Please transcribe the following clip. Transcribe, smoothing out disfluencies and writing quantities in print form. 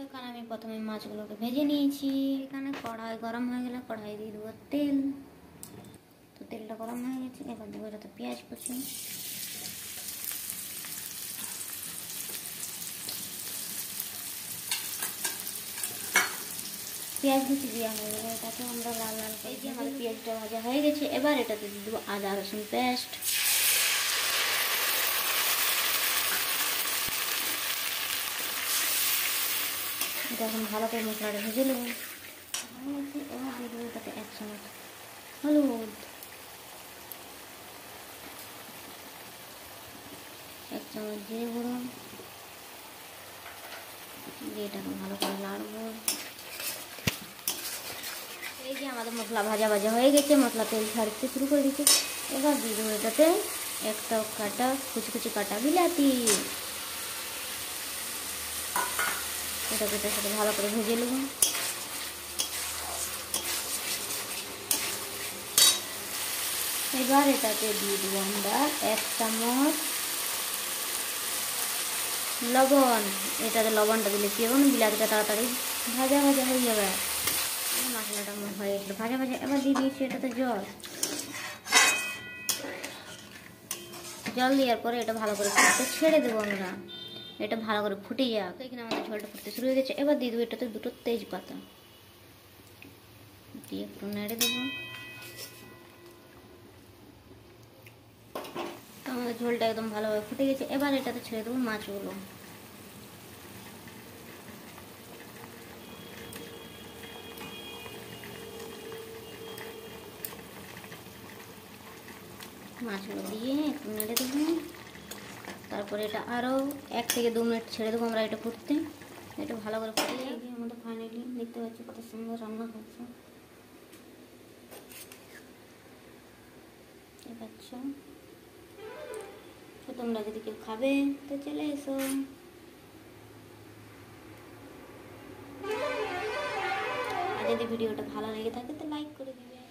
এখানে আমি প্রথমে মাছগুলোকে ভেজে নিয়েছি। এখানে কড়াই গরম হয়ে গেলে কড়াই দিয়ে দেবো তেল। তো তেলটা গরম হয়ে গেছে, এবার দেবো এটাতে পেঁয়াজ কুচি। পেঁয়াজ কুচি দেওয়া হয়ে গেলে এটাকে আমরা লাল লাল করে দিয়ে আমাদের পেঁয়াজটা ভাজা হয়ে গেছে। এবার এটাতে দিয়ে দেবো আদা রসুন পেস্ট। এটা এখন ভালো করে মশলাটা ভেজে নেব। এবার দিয়ে দেবো এটাতে 1 চামচ হলুদ, 1 চামচ জিরে গুঁড়ো দিয়ে এটাকে ভালো করে নাড়বো। এই যে আমাদের মশলা ভাজা ভাজা হয়ে গেছে, মশলা তেল ছাড়তে শুরু করে দিচ্ছে। এবার দিয়ে দেবো এটাতে একটা কাটা কুচি কাটা বিলাতি। এটাকে এটার সাথে ভালো করে ভেজে নেব। এবার এটাতে দিয়ে দেবো আমরা 1 চামচ লবণ। এটাতে লবণটা দিলে কি হবে, বিলাতিটা তাড়াতাড়ি ভাজা ভাজা হয়ে যাবে। মশলাটা হয়ে গেছিলো ভাজা ভাজা। এবার দিয়ে দিয়েছি এটাতে জল দেওয়ার পরে এটা ভালো করে ফুটতে ছেড়ে দেবো আমরা। এটা ভালো করে ফুটে যাক। এখানে আমাদের ঝোলটা ফুটতে শুরু হয়ে গেছে। এবার দিয়ে দেবো এটাতে 2টো তেজপাতা দিয়ে একটু নেড়ে দেবো। আমাদের ঝোলটা একদম ভালোভাবে ফুটে গেছে। এবার এটাতে ছেড়ে দেবো মাছগুলো। মাছগুলো দিয়ে একটু নেড়ে দেবো। তারপরে এটা আরও 1 থেকে 2 মিনিট ছেড়ে দেবো আমরা এটা ফুটতে। এটা ভালো করে ফুটে আমাদের ফাইনালি দেখতে পাচ্ছি কত সুন্দর রান্না হচ্ছে। আচ্ছা, তো তোমরা যদি কেউ খাবে তো চলে এসো। আর যদি ভিডিওটা ভালো লেগে থাকে তো লাইক করে দিবে।